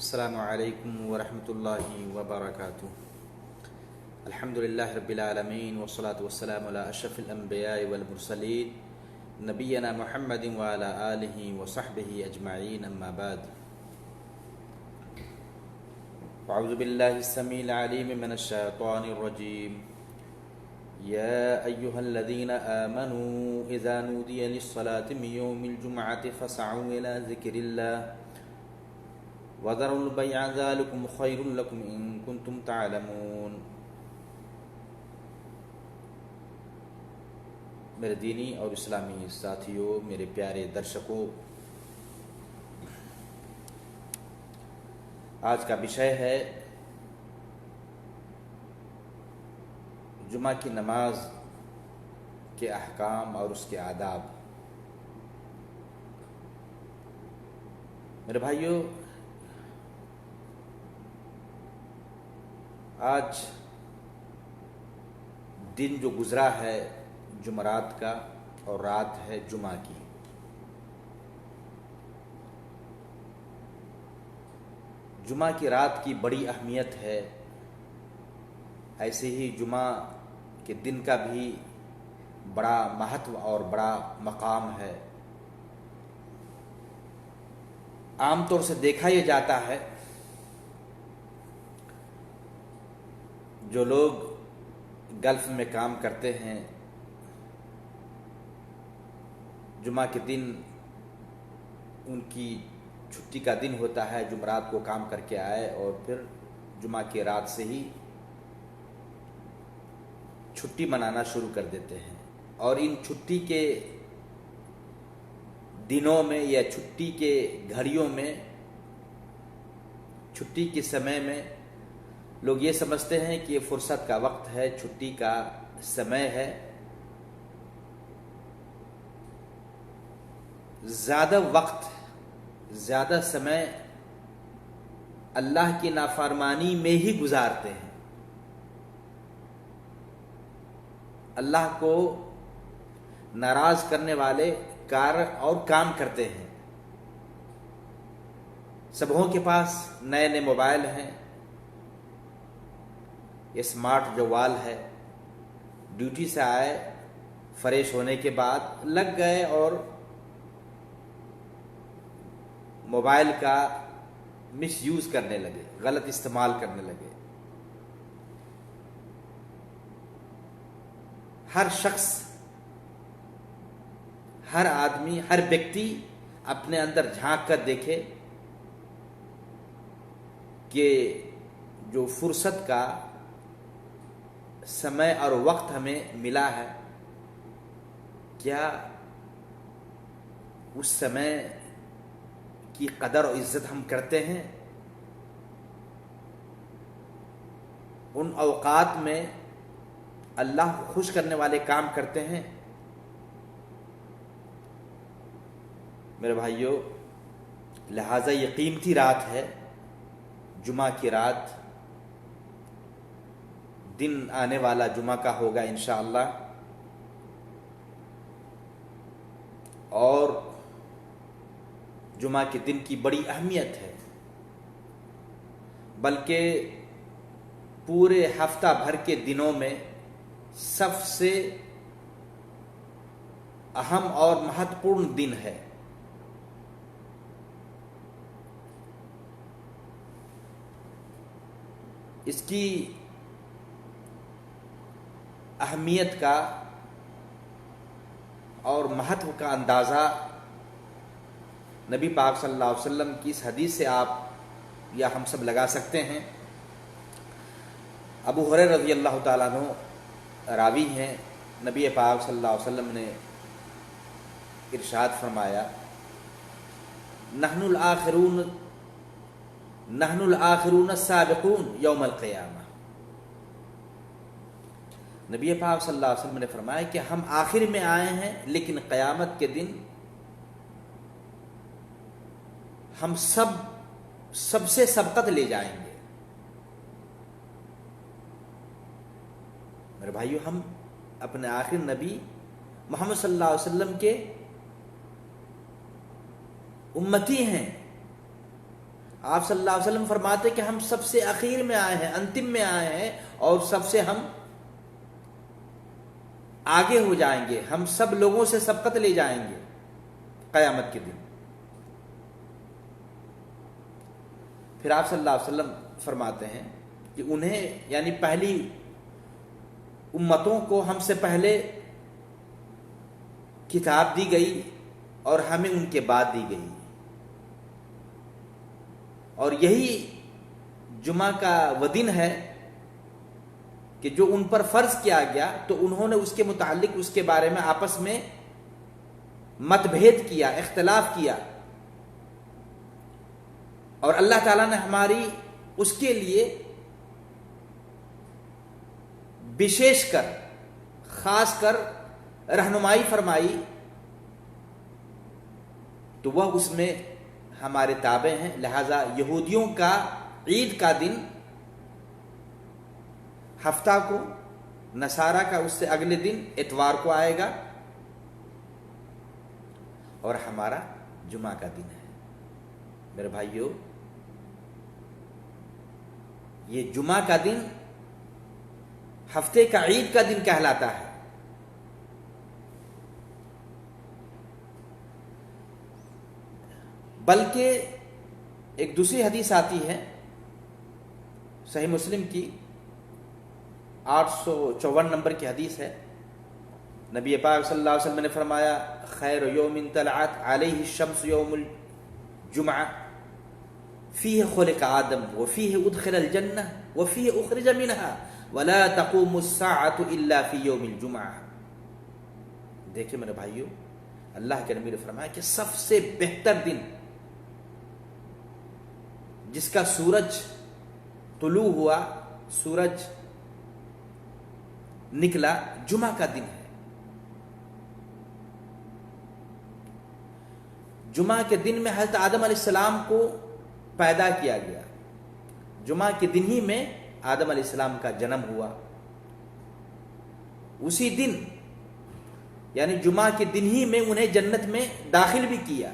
अस्सलामु अलैकुम वरहमतुल्लाहि वबरकातुहू। अल्हम्दुलिल्लाहि रब्बिल आलमीन वस्सलातु वस्सलामु अला अशरफिल अंबियाइ वल मुरसलीन नबियना मुहम्मदिन व अला आलिहि व सहबिहि अजमाइन अम्मा बाद। अऊज़ु बिल्लाहि समील अलीम मिनश शैतानिर रजीम। या अय्युहल्लज़ीना आमनू इज़ा नूदिया लिस्सलाति मिन यौमिल जुमअति फसअू इला ज़िक्रिल्लाह वज़रुल बैअ ज़ालिकुम खैरुल लकुम इन कुंतुम तअलमून। मेरे दीनी और इस्लामी साथियों, मेरे प्यारे दर्शकों, आज का विषय है जुमा की नमाज के अहकाम और उसके आदाब। मेरे भाइयों, आज दिन जो गुज़रा है जुमरात का और रात है जुमा की। जुमा की रात की बड़ी अहमियत है, ऐसे ही जुमा के दिन का भी बड़ा महत्व और बड़ा मकाम है। आमतौर से देखा यह जाता है, जो लोग गल्फ में काम करते हैं, जुमा के दिन उनकी छुट्टी का दिन होता है, जुमरात को काम करके आए और फिर जुमा की रात से ही छुट्टी मनाना शुरू कर देते हैं। और इन छुट्टी के दिनों में या छुट्टी के घड़ियों में, छुट्टी के समय में लोग ये समझते हैं कि ये फुर्सत का वक्त है, छुट्टी का समय है। ज़्यादा वक्त, ज़्यादा समय अल्लाह की नाफरमानी में ही गुजारते हैं, अल्लाह को नाराज करने वाले कार्य और काम करते हैं। सबों के पास नए नए मोबाइल हैं, स्मार्ट जवाल है। ड्यूटी से आए, फ्रेश होने के बाद लग गए और मोबाइल का मिसयूज करने लगे, गलत इस्तेमाल करने लगे। हर शख्स, हर आदमी, हर व्यक्ति अपने अंदर झांक कर देखे कि जो फुर्सत का समय और वक्त हमें मिला है, क्या उस समय की कदर और इज्जत हम करते हैं? उन औकात में अल्लाह को खुश करने वाले काम करते हैं? मेरे भाइयों, लिहाजा ये कीमती रात है, जुमा की रात। दिन आने वाला जुमा का होगा इंशाअल्लाह। और जुमा के दिन की बड़ी अहमियत है, बल्कि पूरे हफ्ता भर के दिनों में सबसे अहम और महत्वपूर्ण दिन है। इसकी अहमियत का और महत्व का अंदाज़ा नबी पाक सल्लल्लाहु अलैहि वसल्लम की इस हदीस से आप या हम सब लगा सकते हैं। अबू हुरैरा रज़ी अल्लाह ताला अन्हु रावी हैं। नबी पाक सल्लल्लाहु अलैहि वसल्लम ने इरशाद फरमाया, नहनुल आखिरून साबिकून यौमल क़ियामा। नबी पाक सल्लल्लाहु अलैहि वसल्लम ने फरमाया कि हम आखिर में आए हैं, लेकिन क़यामत के दिन हम सबसे सबकत ले जाएंगे। मेरे भाइयों, हम अपने आखिर नबी मोहम्मद सल्लल्लाहु अलैहि वसल्लम के उम्मती हैं, आप सल्लल्लाहु अलैहि वसल्लम फरमाते कि हम सबसे आखिर में आए हैं, अंतिम में आए हैं और सबसे हम आगे हो जाएंगे, हम सब लोगों से सबकत ले जाएंगे क़यामत के दिन। फिर आप सल्लल्लाहु अलैहि वसल्लम फरमाते हैं कि उन्हें यानी पहली उम्मतों को हमसे पहले किताब दी गई और हमें उनके बाद दी गई, और यही जुमा का वह दिन है कि जो उन पर फर्ज किया गया तो उन्होंने उसके मुतालिक उसके बारे में आपस में मतभेद किया, इख्तिलाफ किया, और अल्लाह ताला ने हमारी उसके लिए विशेषकर खासकर रहनुमाई फरमाई, तो वह उसमें हमारे ताबे हैं। लिहाजा यहूदियों का ईद का दिन हफ्ता को, नसारा का उससे अगले दिन इतवार को आएगा, और हमारा जुमा का दिन है। मेरे भाइयों, ये जुमा का दिन हफ्ते का ईद का दिन कहलाता है। बल्कि एक दूसरी हदीस आती है सही मुस्लिम की 854 नंबर की हदीस है। नबी पाक सल्लल्लाहु अलैहि वसल्लम ने फरमाया, खैर यौमिन तलअत अलैहि शम्स यौमुल जुमअ फीहि खुलिक़ आदम व फीहि उदखिलल जन्नह व फीहि उखरिज मिनहा वला तक़ूमुस साअतु इल्ला फी यौमिल जुमअ। देखिए मेरे भाइयों, अल्लाह के नबी ने फरमाया कि सबसे बेहतर दिन जिसका सूरज तुलू हुआ, सूरज निकला, जुमा का दिन है। जुमा के दिन में हज़रत आदम अलैहिस्सलाम को पैदा किया गया। जुमा के दिन ही में आदम अलैहिस्सलाम का जन्म हुआ। उसी दिन यानी जुमा के दिन ही में उन्हें जन्नत में दाखिल भी किया।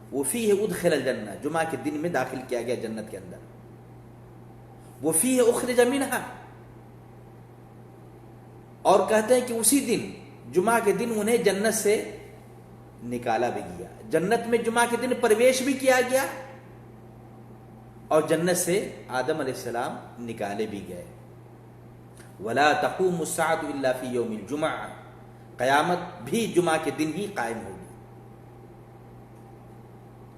वो फीह उदखिलल जन्नह, जुमा के दिन में दाखिल किया गया जन्नत के अंदर। वो फीह उखरिज मिनहा, और कहते हैं कि उसी दिन जुमा के दिन उन्हें जन्नत से निकाला भी गया। जन्नत में जुमा के दिन प्रवेश भी किया गया और जन्नत से आदम अलैहिस्सलाम निकाले भी गए। वला तक़ूमुस साअतु इल्ला फी यौमिल जुमअ, क़यामत भी जुमा के दिन ही कायम होगी।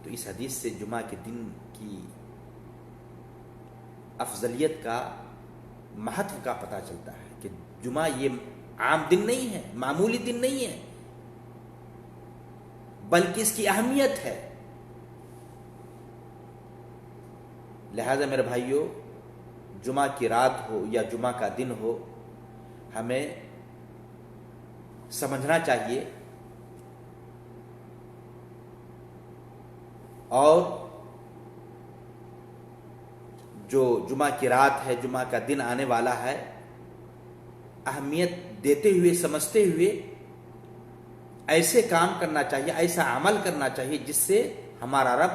तो इस हदीस से जुमा के दिन की अफजलियत का, महत्व का पता चलता है कि जुमा ये आम दिन नहीं है, मामूली दिन नहीं है, बल्कि इसकी अहमियत है। लिहाजा मेरे भाइयों, जुमा की रात हो या जुमा का दिन हो, हमें समझना चाहिए और जो जुमा की रात है, जुमा का दिन आने वाला है, अहमियत देते हुए, समझते हुए ऐसे काम करना चाहिए, ऐसा अमल करना चाहिए जिससे हमारा रब,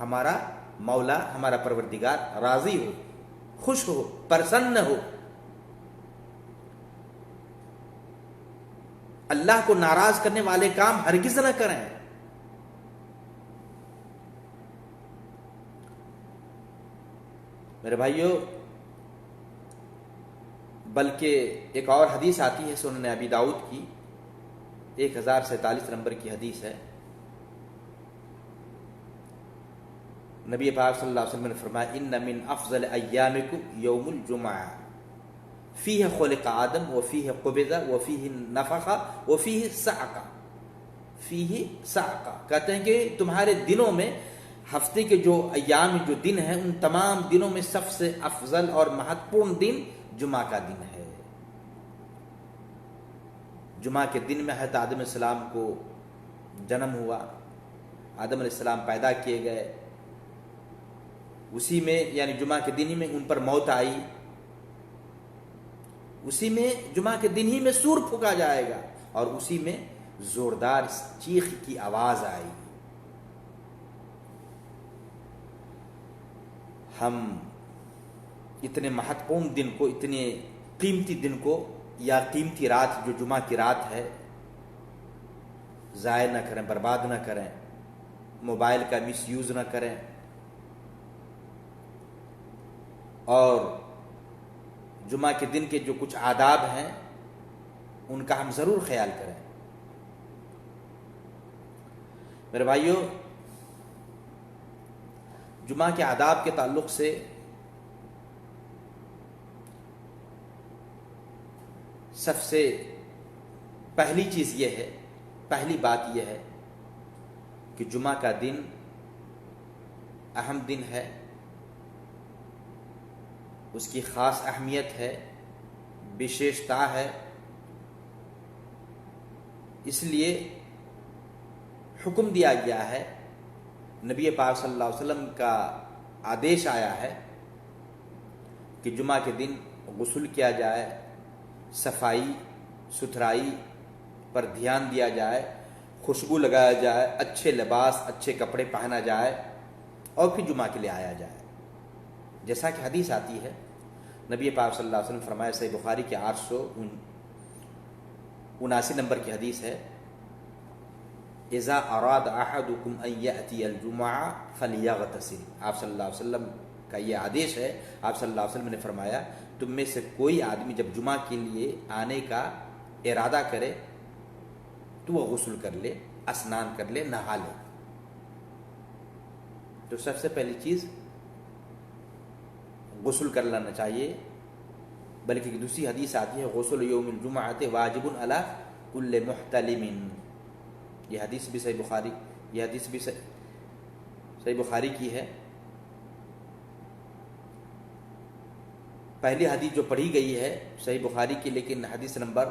हमारा मौला, हमारा परवरदिगार राजी हो, खुश हो, प्रसन्न हो। अल्लाह को नाराज करने वाले काम हरगिज न करें। मेरे भाइयों, बल्कि एक और हदीस आती है सुनन अबी दाऊद की, 1047 नंबर की हदीस है। नबी पाक सल्लल्लाहु अलैहि वसल्लम ने फरमाया, इन्न मिन अफजल अय्यामिकुम यौमुल जुमअह फीह खुलिक़ आदम व फीह क़ुबिज़ व फीह नफ़ख़ व फीह सअक़, फीह सअक़। कहते हैं कि तुम्हारे दिनों में, हफ्ते के जो अय्याम, जो दिन हैं, उन तमाम दिनों में सबसे अफजल और महत्वपूर्ण दिन जुमा का दिन है। जुमा के दिन में हज़रत आदम अलैहिस्सलाम को जन्म हुआ, आदम अलैहिस्सलाम पैदा किए गए। उसी में यानी जुमा के दिन ही में उन पर मौत आई। उसी में जुमा के दिन ही में सूर फूका जाएगा और उसी में जोरदार चीख की आवाज आएगी। हम इतने महत्वपूर्ण दिन को, इतने कीमती दिन को या कीमती रात जो जुमा की रात है ज़ाय न करें, बर्बाद न करें, मोबाइल का मिसयूज़ न करें और जुमा के दिन के जो कुछ आदाब हैं उनका हम ज़रूर ख्याल करें। मेरे भाइयों, जुमा के आदाब के ताल्लुक़ से सबसे पहली चीज़ ये है, पहली बात यह है कि जुमा का दिन अहम दिन है, उसकी ख़ास अहमियत है, विशेषता है। इसलिए हुक्म दिया गया है, नबी पाक सल्लल्लाहु अलैहि वसल्लम का आदेश आया है कि जुमा के दिन गुस्ल किया जाए, सफाई सुथराई पर ध्यान दिया जाए, खुशबू लगाया जाए, अच्छे लिबास, अच्छे कपड़े पहना जाए और फिर जुमा के लिए आया जाए। जैसा कि हदीस आती है, नबी पाक सल्लल्लाहु अलैहि वसल्लम फरमाया, सही बुखारी के 879 नंबर की हदीस है, इज़ा अराद अहदुकुम अन यअतियल जुमुआ फलियगतसिल। आप सल्लल्लाहु अलैहि वसल्लम का ये आदेश है। आप सल्लल्लाहु अलैहि वसल्लम ने फरमाया, तुम में से कोई आदमी जब जुमा के लिए आने का इरादा करे तो वह गुस्ल कर ले, स्नान कर ले, नहा ले। तो सबसे पहली चीज़ गुस्ल कर लेना चाहिए। बल्कि दूसरी हदीस आती है, गुस्ल यौमिल जुमुअति वाजिबुन अला कुल्लि मुहतलिमिन। यह हदीस भी सही बुखारी की है। पहली हदीस जो पढ़ी गई है सही बुखारी की, लेकिन हदीस नंबर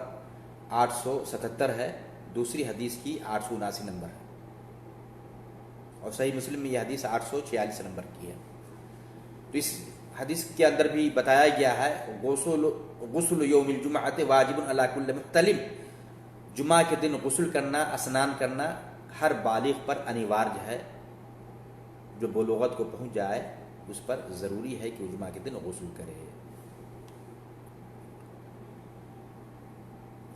877 है। दूसरी हदीस की 879 नंबर है और सही मुस्लिम में यह हदीस 846 नंबर की है। तो इस हदीस के अंदर भी बताया गया है, गुस्ल यौमिल जुमुअति वाजिबुन अला कुल्लि मुहतलिम। जुमा के दिन गुस्ल करना, स्नान करना हर बालिग पर अनिवार्य है। जो बुलूगत को पहुंच जाए उस पर ज़रूरी है कि जुमा के दिन गुस्ल करे।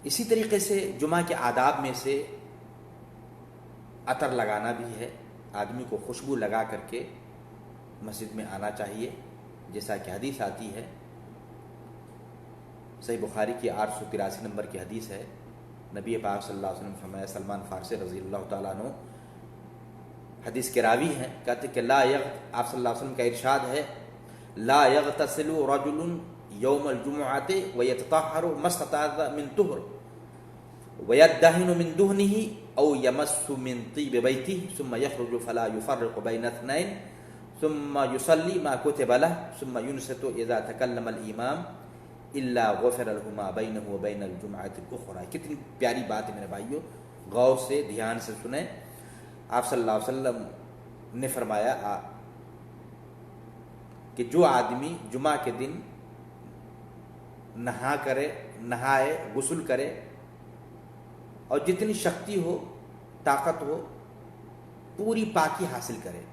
इसी तरीके से जुमा के आदाब में से अतर लगाना भी है। आदमी को खुशबू लगा करके मस्जिद में आना चाहिए, जैसा कि हदीस आती है। सही बुखारी की 883 नंबर की हदीस है। नबी पाक सल्लल्लाहु अलैहि वसल्लम फरमाया, सलमान फारसी रज़ी अल्लाह तआला अन्हु हदीस के रावी हैं, कहते कि आप सल्लल्लाहु अलैहि वसल्लम का इरशाद है, ला यग़तसिलु रजुलुन यौमल जुमुअति व यततहहरु मस्तताअ मिन तुहर व यद्दहिनु मिन दुहनिही औ यमस्सु मिन तीबि बैतिही सुम्मा यख़रुजु फला युफ़र्रिक़ु बैन इत्नैन सुम्मा युसल्ली मा कुतिबा लह सुम्मा युनसितु इज़ा तकल्लमल इमाम इल्ला गुफ़िरा लहु मा बैनहु व बैनल जुमुअतिल उख़रा। कितनी प्यारी बात है मेरे भाइयों, गौर से ध्यान से सुने। आप सल्लल्लाहु अलैहि वसल्लम ने फरमाया कि जो आदमी जुमा के दिन नहाए, गुस्ल करे और जितनी शक्ति हो, ताकत हो, पूरी पाकी हासिल करे,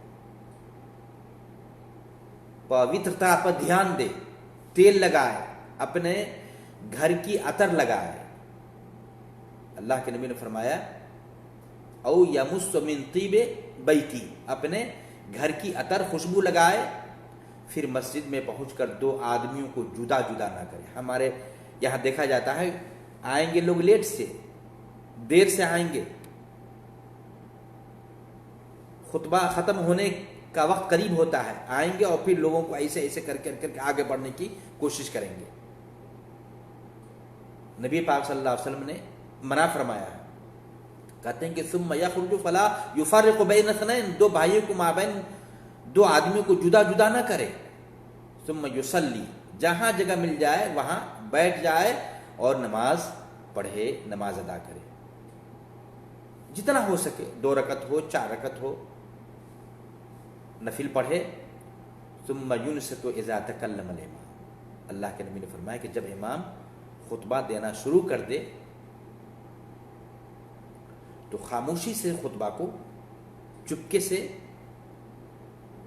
पवित्रता पर ध्यान दे, तेल लगाए, अपने घर की अतर लगाए। अल्लाह के नबी ने फरमाया, औ यमुस्सु मिन तीबि बैती, अपने घर की अतर खुशबू लगाए, फिर मस्जिद में पहुंचकर दो आदमियों को जुदा जुदा ना करे। हमारे यहाँ देखा जाता है, आएंगे लोग लेट से, देर से आएंगे, खुतबा खत्म होने का वक्त करीब होता है, आएंगे और फिर लोगों को ऐसे ऐसे करके आगे बढ़ने की कोशिश करेंगे। नबी पाक सल्लल्लाहु अलैहि वसल्लम ने मना फरमाया है, कहते हैं कि सुम्मा यख़रुजु फला युफ़र्रिक़ु बैन इत्नैन, दो भाइयों को माबैन दो आदमियों को जुदा जुदा ना करे। सुम्मा युसल्ली, जहां जगह मिल जाए वहां बैठ जाए और नमाज पढ़े, नमाज अदा करे, जितना हो सके, 2 रकत हो, 4 रकत हो, नफिल पढ़े। सुम्मा युनसितु इज़ा तकल्लमल इमाम, अल्लाह के नबी ने फरमाया कि जब इमाम खुतबा देना शुरू कर दे तो खामोशी से खुतबा को, चुपके से,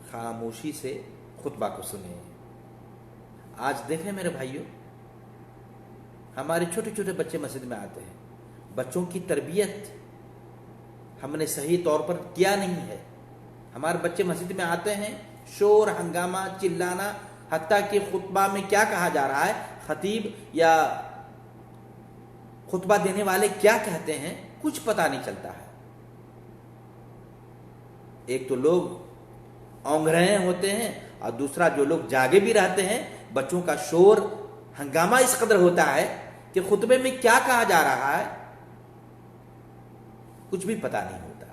खामोशी से खुतबा को सुने। आज देखें मेरे भाइयों, हमारे छोटे छोटे बच्चे मस्जिद में आते हैं, बच्चों की तरबियत हमने सही तौर पर किया नहीं है। हमारे बच्चे मस्जिद में आते हैं, शोर हंगामा चिल्लाना, हत्ता कि खुतबा में क्या कहा जा रहा है, खतीब या खुतबा देने वाले क्या कहते हैं, कुछ पता नहीं चलता है। एक तो लोग औंघ रहे होते हैं और दूसरा जो लोग जागे भी रहते हैं, बच्चों का शोर हंगामा इस कदर होता है कि खुतबे में क्या कहा जा रहा है कुछ भी पता नहीं होता।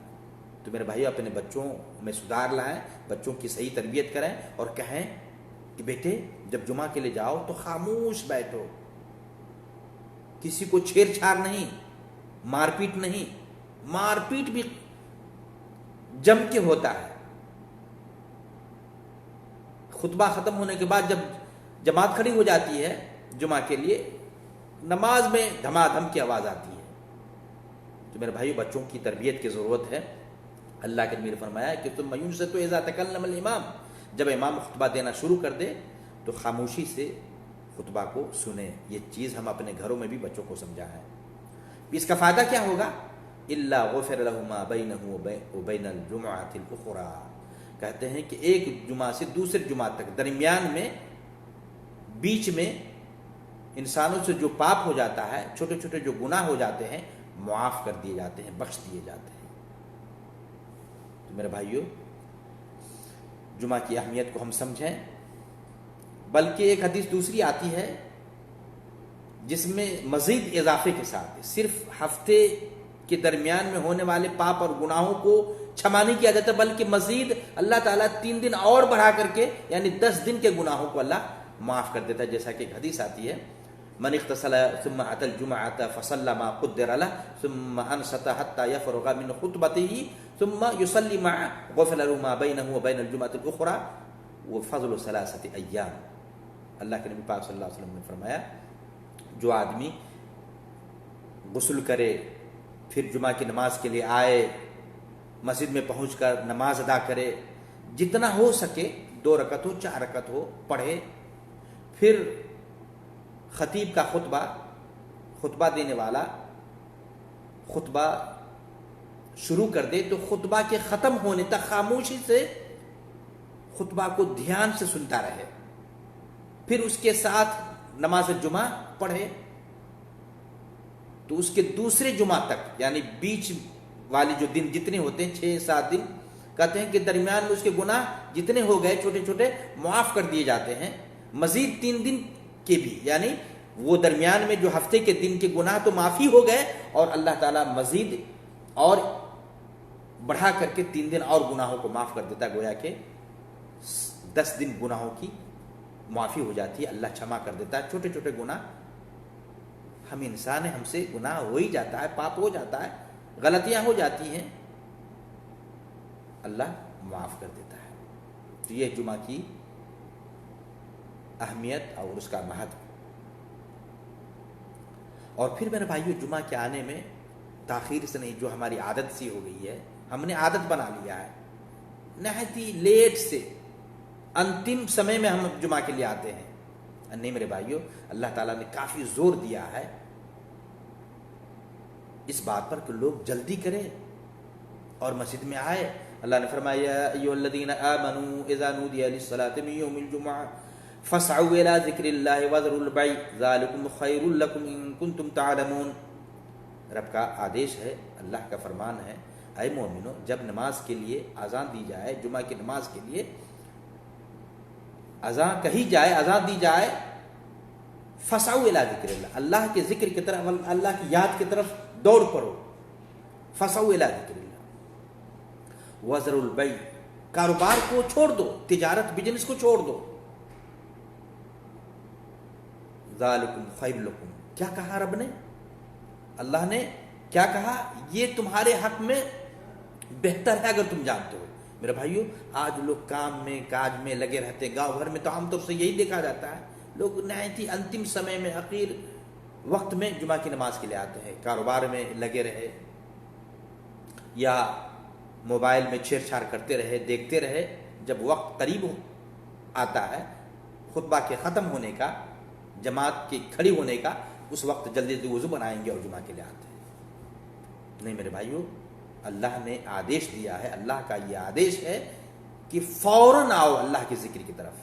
तो मेरे भाई अपने बच्चों में सुधार लाएं, बच्चों की सही तरबियत करें और कहें कि बेटे जब जुमा के लिए जाओ तो खामोश बैठो, किसी को छेड़छाड़ नहीं, मारपीट नहीं। मारपीट भी जम के होता है। खुतबा खत्म होने के बाद जब जमात खड़ी हो जाती है जुमा के लिए, नमाज में धमाधम की आवाज आती है। तो मेरे भाई बच्चों की तरबियत की जरूरत है। अल्लाह के नबी ने फरमाया कि तुम मयून से तो इज़ा तकल्लम अल इमाम, जब इमाम खुतबा देना शुरू कर दे तो खामोशी से खुतबा को सुने। ये चीज़ हम अपने घरों में भी बच्चों को समझाएं। इसका फ़ायदा क्या होगा? इल्ला गुफ़िर लहु मा बैनहु व बैनल जुमुअतिल उख़रा। कहते हैं कि एक जुमा से दूसरे जुमा तक दरमियान में, बीच में इंसानों से जो पाप हो जाता है, छोटे छोटे जो गुनाह हो जाते हैं, मुआफ़ कर दिए जाते हैं, बख्श दिए जाते हैं। तो मेरे भाइयों, जुमा की अहमियत को हम समझें। बल्कि एक हदीस दूसरी आती है जिसमें मज़ीद इजाफे के साथ सिर्फ हफ्ते के दरमियान में होने वाले पाप और गुनाहों को क्षमा नहीं किया जाता, बल्कि मज़ीद अल्लाह ताला 3 दिन और बढ़ा करके, यानी 10 दिन के गुनाहों को अल्लाह माफ़ कर देता है। जैसा कि एक हदीस आती है, मन इख्तसल सुम्मा अतल जुमअत फसल्ला मा क़ुद्दिर लह सुम्मा अनसत हत्ता यफ़रुग़ मिन ख़ुतबतिही सुम्मा युसल्ली मा ग़ुफ़िर लहु मा बैनहु व बैनल जुमअतिल उख़रा व फ़ज़्लु सलासति अय्याम। अल्लाह के नबी पाक सल्लल्लाहु अलैहि वसल्लम ने फरमाया, जो आदमी गुस्ल करे, फिर जुमा की नमाज के लिए आए, मस्जिद में पहुंचकर नमाज अदा करे, जितना हो सके 2 रकत हो 4 रकत हो पढ़े, फिर खतीब का खुतबा देने वाला खुतबा शुरू कर दे तो खुतबा के ख़त्म होने तक खामोशी से खुतबा को ध्यान से सुनता रहे, फिर उसके साथ नमाज जुमा पढ़े, तो उसके दूसरे जुमा तक, यानी बीच वाले जो दिन जितने होते हैं 6-7 दिन, कहते हैं कि दरमियान में उसके गुनाह जितने हो गए छोटे छोटे मुआफ़ कर दिए जाते हैं। मज़ीद 3 दिन के भी, यानी वो दरमियान में जो हफ्ते के दिन के गुनाह तो माफ़ी हो गए, और अल्लाह ताला मज़ीद और बढ़ा करके 3 दिन और गुनाहों को माफ़ कर देता। गोया के 10 दिन गुनाहों की माफ़ी हो जाती है, अल्लाह क्षमा कर देता है। छोटे छोटे गुनाह, हम इंसान हैं, हमसे गुनाह हो ही जाता है, पाप हो जाता है, गलतियां हो जाती हैं, अल्लाह माफ़ कर देता है। तो ये जुमा की अहमियत और उसका महत्व। और फिर मेरे भाइयों, जुमा के आने में ताख़ीर से नहीं, जो हमारी आदत सी हो गई है, हमने आदत बना लिया है, नहायत ही लेट से अंतिम समय में हम जुमा के लिए आते हैं। नहीं मेरे भाइयों, अल्लाह ताला ने काफ़ी ज़ोर दिया है इस बात पर कि लोग जल्दी करें और मस्जिद में आए। अल्लाह ने फरमाया, या अय्युहल्लज़ीना आमनू इज़ा नूदिया लिस्सलाति मिन यौमिल जुमुअह फस्अऊ इला ज़िक्रिल्लाहि वज़रुल बैअ ज़ालिकुम खैरुल लकुम इन कुंतुम तअलमून। रब का आदेश है, अल्लाह का फरमान है, ऐ मोमिनो, जब नमाज के लिए अज़ान दी जाए, जुमा की नमाज के लिए अज़ान कही जाए, अज़ान दी जाए, फसाउ इला ज़िक्रिल्लाह, अल्लाह के ज़िक्र की तरफ, अल्लाह की याद की तरफ दौड़ पड़ो। फसाउ इला ज़िक्रिल्लाह वज़रुल बैअ, कारोबार को छोड़ दो, तिजारत बिजनेस को छोड़ दो। ज़ालिकुम खैरुल लकुम, क्या कहा रब ने, अल्लाह ने क्या कहा, ये तुम्हारे हक में बेहतर है अगर तुम जानते हो। मेरे भाइयों, आज लोग काम में काज में लगे रहते हैं। गांव भर में तो आमतौर से यही देखा जाता है, लोग नहायत ही अंतिम समय में, आखिर वक्त में जुमा की नमाज के लिए आते हैं। कारोबार में लगे रहे या मोबाइल में छेड़छाड़ करते रहे, देखते रहे, जब वक्त करीब हो आता है खुतबा के ख़त्म होने का, जमात के खड़ी होने का, उस वक्त जल्दी जल्दी वज़ू बनाएंगे और जुमा के लिए आते हैं। नहीं मेरे भाइयों, अल्लाह ने आदेश दिया है, अल्लाह का ये आदेश है कि फौरन आओ अल्लाह के जिक्र की तरफ,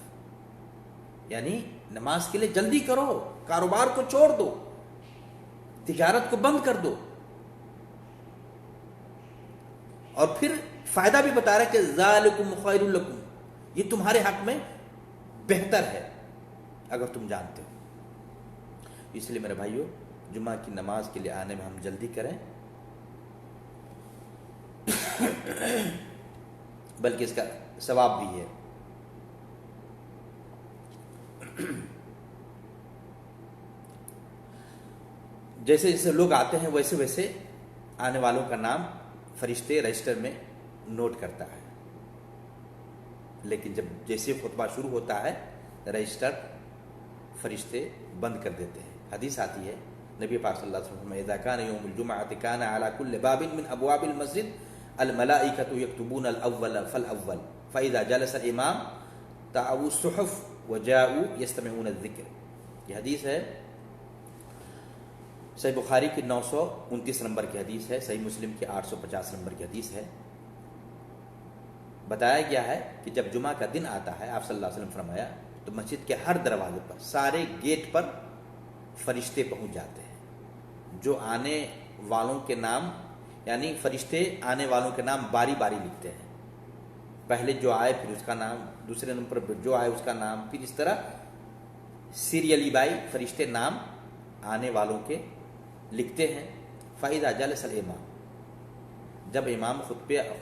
यानी नमाज के लिए जल्दी करो, कारोबार को छोड़ दो, तिजारत को बंद कर दो। और फिर फायदा भी बता रहा है कि ज़ालिकुम खैरुल लकुम, ये तुम्हारे हक में बेहतर है अगर तुम जानते हो। इसलिए मेरे भाइयों, जुमा की नमाज के लिए आने में हम जल्दी करें, बल्कि इसका सवाब भी है। जैसे जैसे लोग आते हैं वैसे वैसे आने वालों का नाम फरिश्ते रजिस्टर में नोट करता है, लेकिन जब जैसे खुतबा शुरू होता है रजिस्टर फरिश्ते बंद कर देते हैं। हदीस आती है, नबी पाक सल्लल्लाहु अलैहि वसल्लम इज़ा कान यौमुल जुमअति कान अला कुल्लि बाबिन मिन अबवाबिल मस्जिद अल मलाइकतु यक्तुबून अल अव्वल फल अव्वल फ़इज़ा जलस अल इमाम ताऊ सुहुफ व जाऊ यस्तमिऊन अज़्ज़िक्र। यह हदीस है, सही बुखारी की 929 नंबर की हदीस है, सही मुस्लिम की 850 नंबर की हदीस है। बताया गया है कि जब जुमा का दिन आता है, आप सल्लल्लाहु अलैहि वसल्लम फरमाया, तो मस्जिद के हर दरवाजे पर, सारे गेट पर फरिश्ते पहुंच जाते हैं, जो आने वालों के नाम, यानी फरिश्ते आने वालों के नाम बारी बारी लिखते हैं। पहले जो आए फिर उसका नाम, दूसरे नंबर पर जो आए उसका नाम, फिर इस तरह सीरियली बाई फरिश्ते नाम आने वालों के लिखते हैं। फ़इज़ा जलस अल इमाम, जब इमाम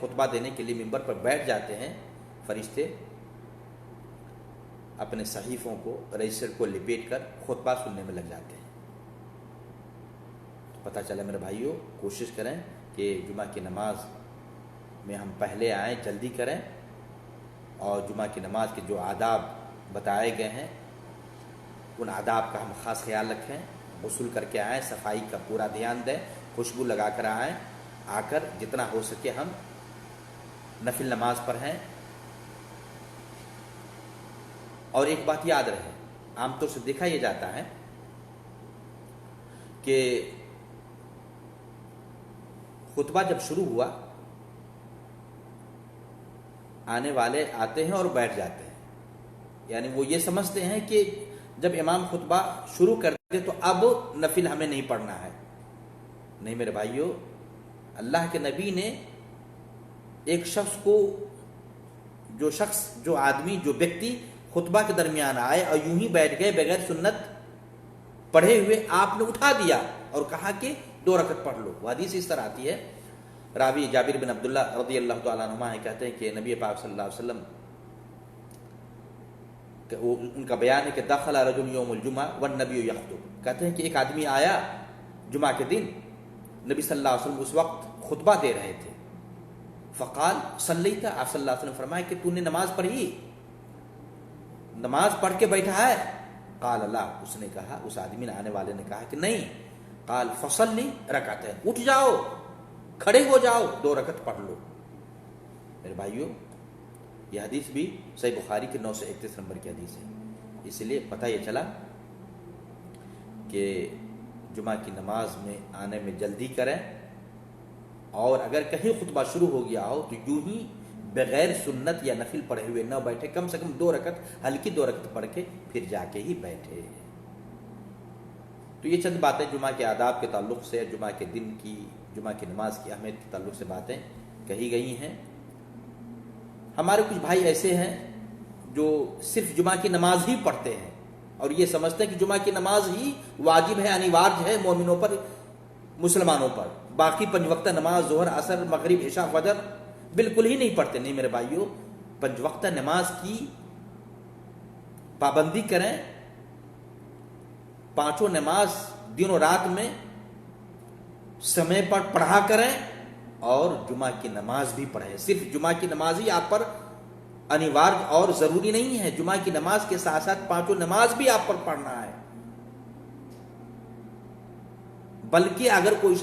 खुतबा देने के लिए मिंबर पर बैठ जाते हैं, फरिश्ते अपने सहीफ़ों को, रजिस्टर को लिपेट कर खुतबा सुनने में लग जाते हैं। तो पता चला मेरे भाइयों, कोशिश करें कि जुमा की नमाज में हम पहले आएँ, जल्दी करें, और जुमा की नमाज के जो आदाब बताए गए हैं उन आदाब का हम ख़ास ख्याल रखें। गुस्ल करके आएँ, सफाई का पूरा ध्यान दें, खुशबू लगा कर आएँ, आकर जितना हो सके हम नफिल नमाज पढ़ें। और एक बात याद रहे, आमतौर से देखा यह जाता है कि खुतबा जब शुरू हुआ, आने वाले आते हैं और बैठ जाते हैं, यानी वो ये समझते हैं कि जब इमाम खुतबा शुरू कर दे तो अब नफिल हमें नहीं पढ़ना है। नहीं मेरे भाइयों, अल्लाह के नबी ने एक शख्स को, जो आदमी, जो व्यक्ति खुतबा के दरमियान आए और यूं ही बैठ गए बगैर सुन्नत पढ़े हुए, आपने उठा दिया और कहा कि 2 रकत पढ़ लो। वो हदीस इस तरह आती है, रावी जाबिर बिन अब्दुल्ला रज़ियल्लाहु तआला अन्हुमा कहते हैं कि नबी पाक सल्लल्लाहु अलैहि वसल्लम, उनका बयान है कि दखला रजुल यौमुल जुमा वन नबी यख्तुब, कहते हैं कि एक आदमी आया जुमा के दिन, नबी सल्लल्लाहु अलैहि वसल्लम उस वक्त खुतबा दे रहे थे। फ़क़ाल सल्लैता, आप सल्लल्लाहु अलैहि वसल्लम फरमाए कि तूने नमाज पढ़ी, नमाज पढ़ के बैठा है? क़ाल ला, उसने कहा, उस आदमी ने, आने वाले ने कहा कि नहीं। क़ाल फ़सल्ली रकअतैन, उठ जाओ, खड़े हो जाओ, 2 रकत पढ़ लो। मेरे भाइयों, यह हदीस भी सही बुखारी के 931 नंबर की हदीस है। इसलिए पता ये चला कि जुमा की नमाज में आने में जल्दी करें, और अगर कहीं खुतबा शुरू हो गया हो तो यूं ही बगैर सुन्नत या नफिल पढ़े हुए न बैठे, कम से कम 2 रकत, हल्की 2 रकत पढ़ के फिर जाके ही बैठे। तो ये चंद बातें जुमा के आदाब के ताल्लुक़ से, जुमा के दिन की, जुमा की नमाज की अहमियत के ताल्लुक़ से बातें कही गई हैं। हमारे कुछ भाई ऐसे हैं जो सिर्फ जुमा की नमाज ही पढ़ते हैं और ये समझते हैं कि जुमा की नमाज ही वाजिब है, अनिवार्य है मोमिनों पर, मुसलमानों पर। बाकी 5 वक्त नमाज, ज़ोहर, असर, मगरिब, इशा, फजर बिल्कुल ही नहीं पढ़ते। नहीं मेरे भाइयों, 5 वक्त नमाज की पाबंदी करें, 5 नमाज दिनों रात में समय पर पढ़ा करें, और जुमा की नमाज भी पढ़ें। सिर्फ जुमा की नमाज ही आप पर अनिवार्य और ज़रूरी नहीं है, जुमा की नमाज के साथ साथ 5 नमाज भी आप पर पढ़ना है। बल्कि अगर कोई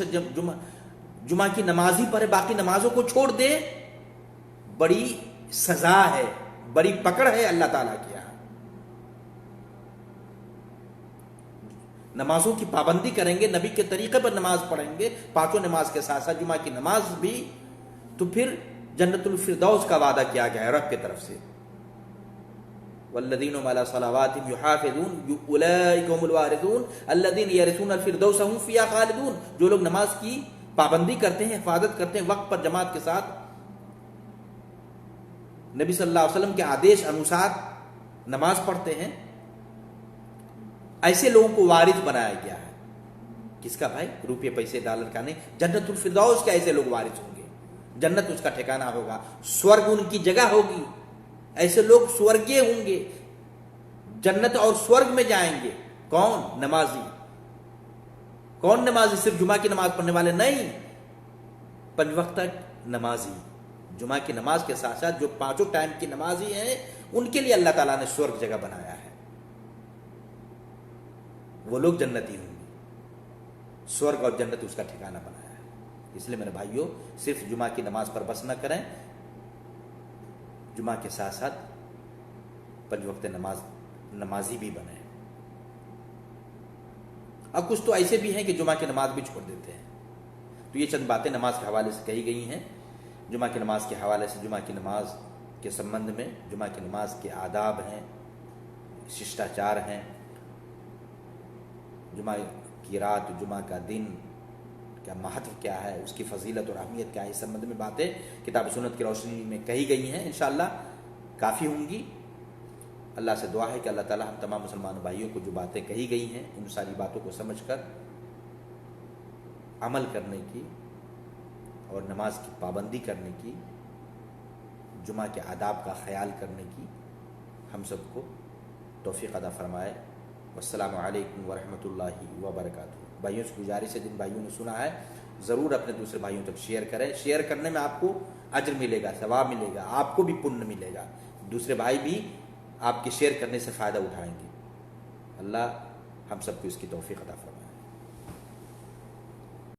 जुमा की नमाज ही पढ़े, बाकी नमाजों को छोड़ दे, बड़ी सजा है, बड़ी पकड़ है अल्लाह ताला के यहाँ। नमाजों की पाबंदी करेंगे, नबी के तरीके पर नमाज पढ़ेंगे, पांचों नमाज के साथ साथ जुमा की नमाज भी, तो फिर जन्नतुल फिरदौस का वादा किया गया है रब की तरफ से। वल्लज़ीना अला सलावातिहिम युहाफ़िज़ून उलाइका हुमुल वारिसून अल्लज़ीना यरिसूनल फिरदौस हुम फ़ीहा ख़ालिदून। जो लोग नमाज की पाबंदी करते हैं, हिफाजत करते हैं, वक्त पर जमात के साथ नबी सल्लल्लाहु अलैहि वसल्लम के आदेश अनुसार नमाज पढ़ते हैं, ऐसे लोगों को वारिस बनाया गया है। किसका भाई? रुपये पैसे डॉलर का नहीं, जन्नतुल फिरदौस के ऐसे लोग वारिस होंगे। जन्नत उसका ठिकाना होगा, स्वर्ग उनकी जगह होगी। ऐसे लोग स्वर्गीय होंगे, जन्नत और स्वर्ग में जाएंगे। कौन? नमाजी। कौन नमाजी? सिर्फ जुमा की नमाज पढ़ने वाले नहीं, 5 वक्त नमाजी। जुमा की नमाज के साथ साथ जो 5 टाइम की नमाजी हैं, उनके लिए अल्लाह ताला ने स्वर्ग जगह बनाया है। वो लोग जन्नती होंगे, स्वर्ग और जन्नत उसका ठिकाना बनाया है। इसलिए मेरे भाइयों, सिर्फ जुमा की नमाज पर बस न करें, जुमा के साथ साथ 5 वक्त नमाजी भी बने। अब कुछ तो ऐसे भी हैं कि जुमा की नमाज भी छोड़ देते हैं। तो ये चंद बातें नमाज के हवाले से कही गई हैं। जुमा की नमाज के हवाले से, जुमा की नमाज के संबंध में, जुमा की नमाज के आदाब हैं, शिष्टाचार हैं, जुमा की रात, जुमा का दिन क्या महत्व क्या है, उसकी फजीलत और अहमियत क्या है, इस संबंध में बातें किताब सुन्नत की रोशनी में कही गई हैं। इंशाअल्लाह काफ़ी होंगी। अल्लाह से दुआ है कि अल्लाह ताला हम तमाम मुसलमान भाइयों को जो बातें कही गई हैं, उन सारी बातों को समझकर अमल करने की और नमाज की पाबंदी करने की, जुमा के आदाब का ख्याल करने की हम सबको तौफीक अता फरमाए। वस्सलामु अलैकुम वरहमतुल्लाहि वबरकातुहू। भाइयों से गुजारिश है, जिन भाइयों ने सुना है ज़रूर अपने दूसरे भाइयों तक शेयर करें। शेयर करने में आपको अज्र मिलेगा, सवाब मिलेगा, आपको भी पुण्य मिलेगा, दूसरे भाई भी आपके शेयर करने से फ़ायदा उठाएंगे। अल्लाह हम सबको इसकी तौफीक अता फरमाए।